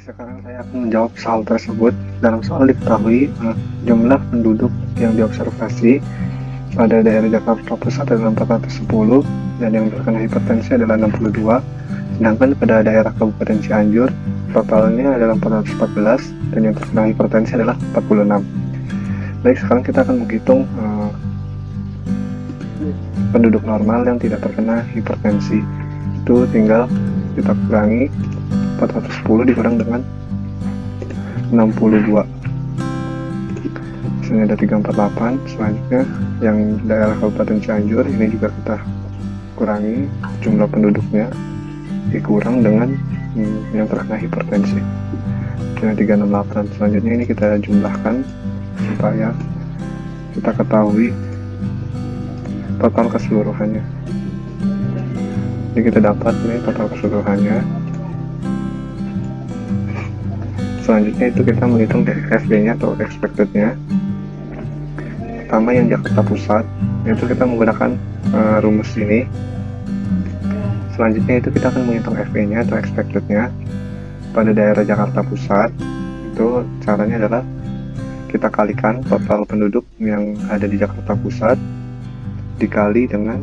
sekarang saya akan menjawab soal tersebut. Dalam soal diketahui jumlah penduduk yang diobservasi pada daerah Jakarta Pusat adalah 410 dan yang terkena hipertensi adalah 62, sedangkan pada daerah Kabupaten Cianjur totalnya adalah 414 dan yang terkena hipertensi adalah 46. Baik, sekarang kita akan menghitung penduduk normal yang tidak terkena hipertensi. Itu tinggal kita kurangi 410 dikurang dengan 62, misalnya ada 348. Selanjutnya yang daerah Kabupaten Cianjur ini juga kita kurangi jumlah penduduknya dikurang dengan yang terkena hipertensi, misalnya 368. Selanjutnya ini kita jumlahkan supaya kita ketahui total keseluruhannya. Jadi kita dapat ini total keseluruhannya. Selanjutnya itu kita menghitung FB-nya atau expected-nya. Pertama yang Jakarta Pusat, itu kita menggunakan rumus ini. Selanjutnya itu kita akan menghitung FB-nya atau expected-nya pada daerah Jakarta Pusat. Itu caranya adalah kita kalikan total penduduk yang ada di Jakarta Pusat dikali dengan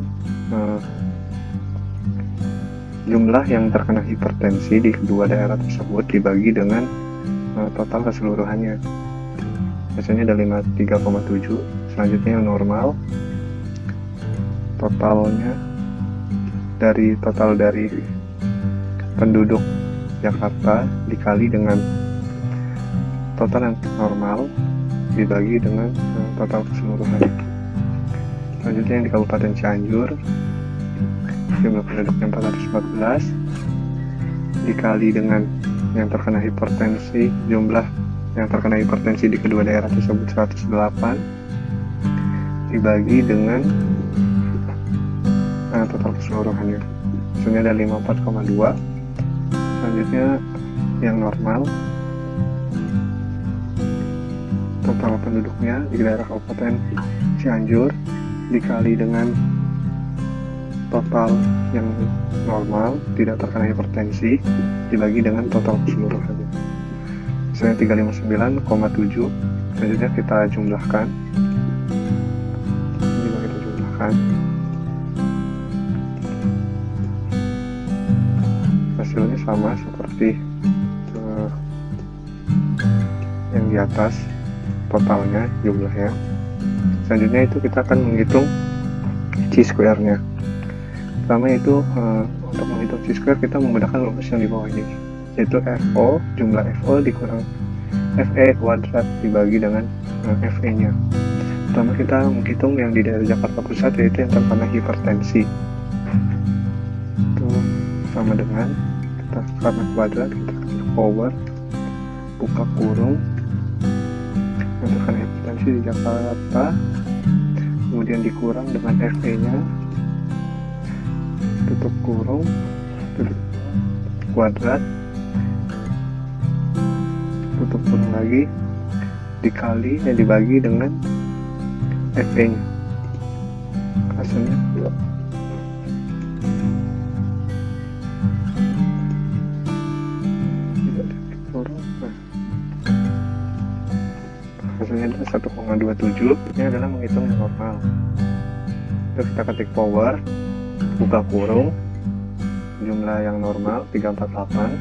jumlah yang terkena hipertensi di kedua daerah tersebut dibagi dengan total keseluruhannya. Biasanya ada 53,7. Selanjutnya yang normal, totalnya dari total dari penduduk Jakarta dikali dengan total yang normal dibagi dengan total keseluruhannya. Selanjutnya yang di Kabupaten Cianjur, jumlah penduduknya 414 dikali dengan yang terkena hipertensi, jumlah yang terkena hipertensi di kedua daerah tersebut 108 dibagi dengan total keseluruhannya, misalnya ada 54,2. Selanjutnya yang normal, total penduduknya di daerah Kabupaten Cianjur dikali dengan total yang normal tidak terkena hipertensi dibagi dengan total keseluruhannya, misalnya 359,7. Selanjutnya kita jumlahkan, hasilnya sama seperti yang di atas, totalnya jumlahnya. Selanjutnya itu kita akan menghitung chi-square-nya. Pertama itu untuk menghitung chi-square kita menggunakan rumus yang di bawah ini, yaitu FO, jumlah FO dikurang FE kuadrat dibagi dengan FE-nya. Pertama kita menghitung yang di daerah Jakarta Pusat, yaitu yang terkena hipertensi. Itu sama dengan kita karena kuadrat kita power buka kurung yang terkena hipertensi di Jakarta, kemudian dikurang dengan FE-nya, tutup kurung, tutup kuadrat, tutup kurung lagi, dikali dan dibagi dengan FE-nya. Hasilnya adalah 1,27. Ini adalah menghitung yang normal. Terus kita ketik power, buka kurung, jumlah yang normal 348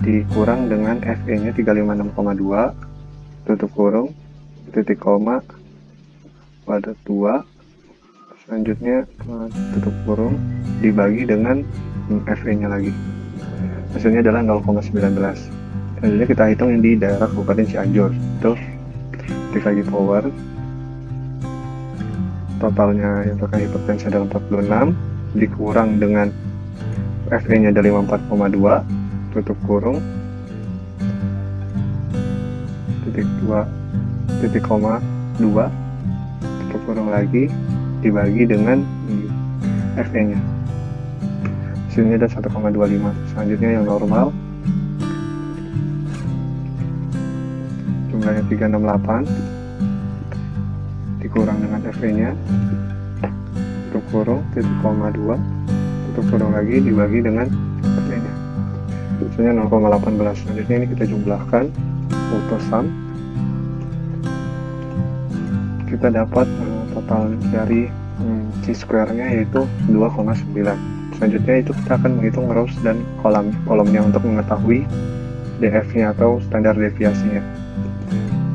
dikurang dengan FE-nya 356,2, tutup kurung, titik koma, kuadrat 2, selanjutnya tutup kurung dibagi dengan FE-nya lagi. Hasilnya adalah 0,19. Selanjutnya kita hitung yang di daerah Kabupaten Cianjur. Itu ketik lagi power, totalnya yang terkena hipertensi adalah 46 dikurang dengan FE-nya ada 54,2, tutup kurung, titik 2, titik koma 2, tutup kurung lagi dibagi dengan FE-nya. Hasilnya ada 1,25. Selanjutnya yang normal, jumlahnya 368 dikurang dengan FE-nya, tutup kurung, titik koma 2, tutup kurung lagi dibagi dengan FE-nya. misalnya 0,18. Selanjutnya ini kita jumlahkan auto sum, kita dapat total dari chi-square-nya yaitu 2,9. Selanjutnya itu kita akan menghitung rows dan kolomnya untuk mengetahui DF-nya atau standar deviasinya.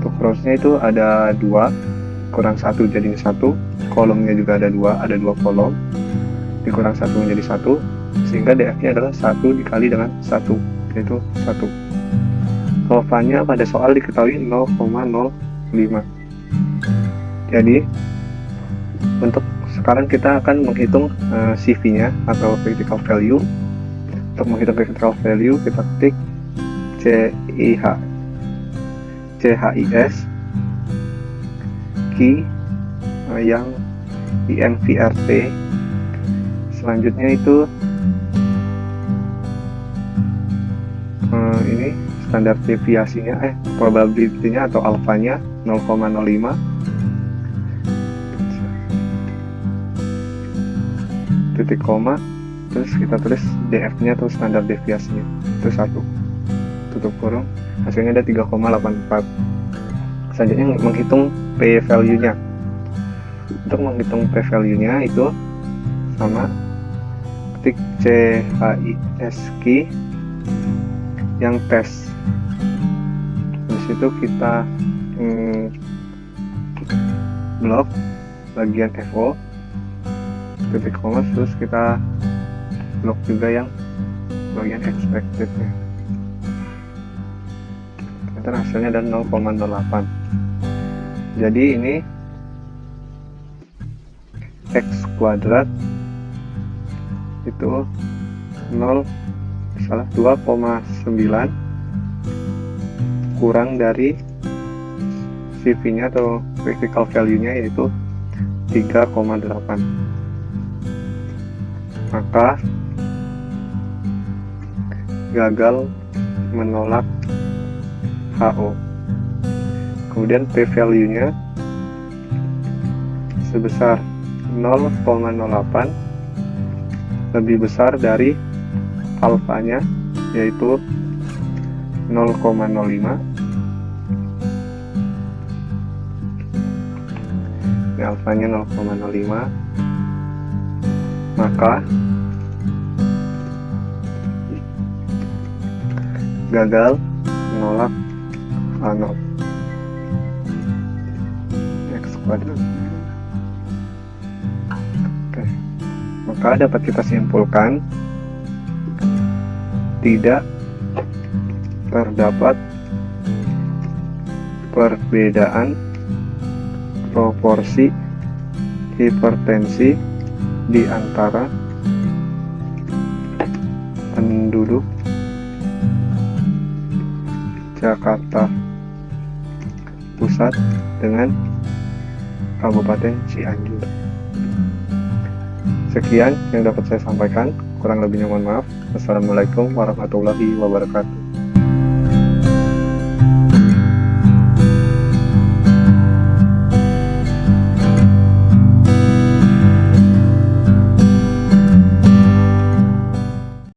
Untuk rows-nya itu ada 2 kurang 1 jadi 1, kolomnya juga ada 2 kolom, dikurang 1 menjadi 1, sehingga DF-nya adalah 1 dikali dengan 1, yaitu 1. Alfanya pada soal diketahui 0,05. Jadi untuk sekarang kita akan menghitung CV-nya atau critical value. Untuk menghitung critical value kita ketik CHIS key yang IMVRT. Selanjutnya itu ini standar deviasinya probability-nya atau alfanya 0,05, titik koma, terus kita tulis DF-nya atau standar deviasinya itu 1, tutup kurung, hasilnya ada 3,84. Selanjutnya menghitung p-value-nya. Untuk menghitung p-value-nya itu sama, ketik CHIS key yang tes. Di situ kita blok bagian FO, titik koma, terus kita blok juga yang bagian expected-nya. Kita hasilnya ada 0,08. Jadi ini X kuadrat itu 2,9 kurang dari CV-nya atau critical value-nya yaitu 3,8. Maka gagal menolak HO. Kemudian p-value-nya sebesar 0,08, lebih besar dari alfanya yaitu 0,05. Ini alfanya 0,05, maka gagal menolak H0 X kuadrat. Oke. Maka dapat kita simpulkan tidak terdapat perbedaan proporsi hipertensi di antara penduduk Jakarta Pusat dengan Kabupaten Cianjur. Sekian yang dapat saya sampaikan, kurang lebihnya mohon maaf. Wassalamualaikum warahmatullahi wabarakatuh.